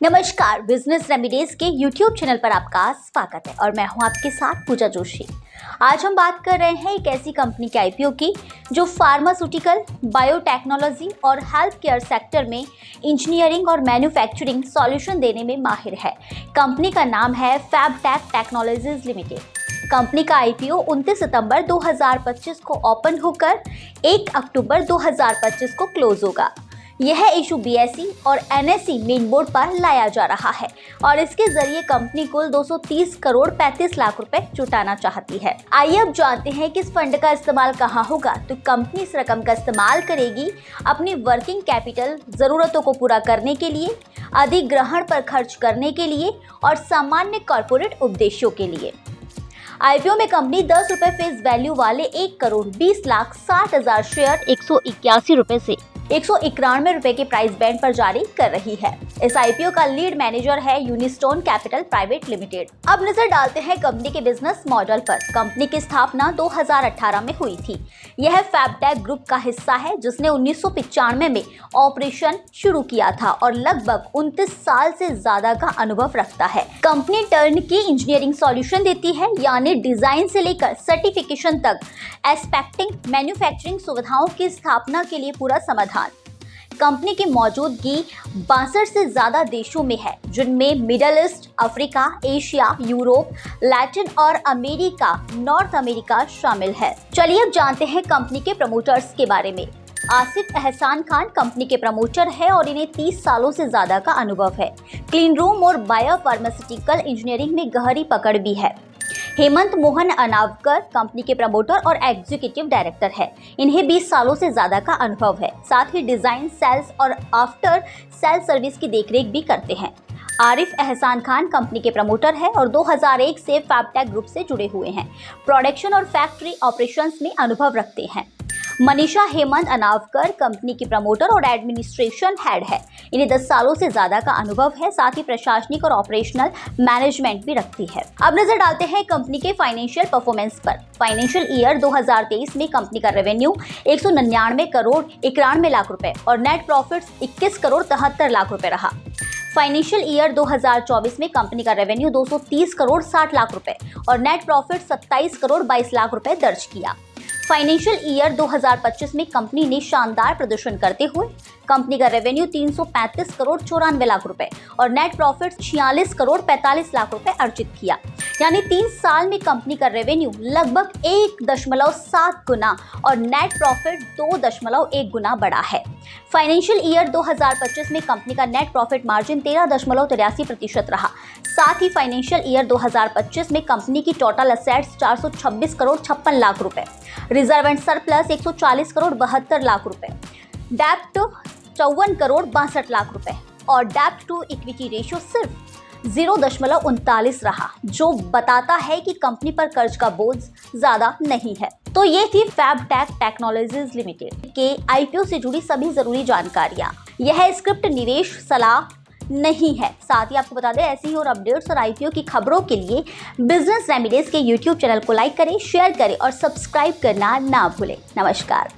नमस्कार, business remedies के YouTube channel पर आपका स्वागत है और मैं हूं आपके साथ पूजा जोशी। आज हम बात कर रहे हैं एक ऐसी कंपनी के IPO की जो फार्मास्यूटिकल, बायोटेक्नोलॉजी और हेल्थ केयर सेक्टर में इंजीनियरिंग और मैन्युफैक्चरिंग सॉल्यूशन देने में माहिर है। कंपनी का नाम है फैबटेक टेक्नोलॉजीज लिमिटेड। कंपनी का IPO 29 सितंबर 2025 को ओपन होकर 1 अक्टूबर 2025 को क्लोज होगा। यह इशू BSE और NSE मेन बोर्ड पर लाया जा रहा है और इसके जरिए कंपनी कुल 230 करोड़ 35 लाख रुपए जुटाना चाहती है। आइए अब जानते हैं कि इस फंड का इस्तेमाल कहाँ होगा। तो कंपनी इस रकम का इस्तेमाल करेगी अपनी वर्किंग कैपिटल जरूरतों को पूरा करने के लिए, अधिग्रहण पर खर्च करने के लिए और सामान्य कॉर्पोरेट उद्देश्यों के लिए। IPO में कंपनी 10 रुपए फेस वैल्यू वाले 1 करोड़ 20 लाख 60,000 शेयर 181 रुपए से 191 रुपए के प्राइस बैंड पर जारी कर रही है। इस IPO का लीड मैनेजर है यूनिस्टोन कैपिटल प्राइवेट लिमिटेड। अब नजर डालते हैं कंपनी के बिजनेस मॉडल पर। कंपनी की स्थापना 2018 में हुई थी। यह फैबटेक ग्रुप का हिस्सा है जिसने 1995 में ऑपरेशन शुरू किया था और लगभग 29 साल से ज्यादा का अनुभव रखता है। कंपनी टर्न की इंजीनियरिंग सॉल्यूशन देती है, यानी डिजाइन से लेकर सर्टिफिकेशन तक एस्पेक्टिंग मैन्युफैक्चरिंग सुविधाओं की स्थापना के लिए पूरा समाधान। कंपनी की मौजूदगी 62 से ज्यादा देशों में है, जिनमें middle east, Africa, Asia, Europe, Latin और अमेरिका, नॉर्थ अमेरिका शामिल है। चलिए अब जानते हैं कंपनी के प्रमोटर्स के बारे में। आसिफ एहसान खान कंपनी के प्रमोटर है और इन्हें 30 सालों से ज्यादा का अनुभव है। क्लीन रूम और बायोफार्मास्यूटिकल इंजीनियरिंग में गहरी पकड़ भी है। हेमंत मोहन अनावकर कंपनी के प्रमोटर और एग्जीक्यूटिव डायरेक्टर है। इन्हें 20 सालों से ज्यादा का अनुभव है। साथ ही डिजाइन, सेल्स और आफ्टर सेल सर्विस की देखरेख भी करते हैं। आरिफ एहसान खान कंपनी के प्रमोटर है और 2001 से फैबटेक ग्रुप से जुड़े हुए हैं। प्रोडक्शन और फैक्ट्री ऑपरेशंस में अनुभव रखते हैं। मनीषा हेमंत अनावकर कंपनी की प्रमोटर और एडमिनिस्ट्रेशन हेड है। इन्हें 10 सालों से ज्यादा का अनुभव है। साथ ही प्रशासनिक और ऑपरेशनल मैनेजमेंट भी रखती है। अब नजर डालते हैं कंपनी के फाइनेंशियल परफॉर्मेंस पर। फाइनेंशियल ईयर 2023 में कंपनी का रेवेन्यू 199 करोड़ 91 लाख रुपए और नेट प्रॉफिट्स 21 करोड़ 73 लाख रुपए रहा। फाइनेंशियल ईयर 2024 में कंपनी का रेवेन्यू 230 करोड़ 60 लाख रुपए और नेट प्रॉफिट 27 करोड़ 22 लाख रुपए दर्ज किया। फाइनेंशियल ईयर 2025 में कंपनी ने शानदार प्रदर्शन करते हुए कंपनी का रेवेन्यू 335 करोड़ 94 लाख रुपए और नेट प्रॉफिट 46 करोड़ 45 लाख रुपए अर्जित किया। यानी 3 साल में कंपनी का रेवेन्यू लगभग 1.7 गुना और नेट प्रॉफिट 2.1 गुना बढ़ा है। फाइनेंशियल ईयर 2025 में कंपनी का नेट प्रॉफिट मार्जिन 13.83% रहा। साथ ही फाइनेंशियल ईयर 2025 में कंपनी की टोटल असेट्स 426 करोड़ 56 लाख रुपए, reserve and surplus 140 crore 72 lakh रुपए, डेप्ट 54 करोड़ 62 लाख रुपए और डेप्ट टू इक्विटी रेशियो सिर्फ 0.39 रहा, जो बताता है कि कंपनी पर कर्ज का बोझ ज्यादा नहीं है। तो ये थी फैबटेक टेक्नोलॉजीज लिमिटेड के IPO से जुड़ी सभी जरूरी जानकारियां। यह स्क्रिप्ट निवेश सलाह नहीं है। साथ ही आपको बता दें, ऐसी ही और अपडेट्स और IPO की खबरों के लिए बिजनेस रेमिडीज के YouTube चैनल को लाइक करें, शेयर करें और सब्सक्राइब करना ना भूलें। नमस्कार।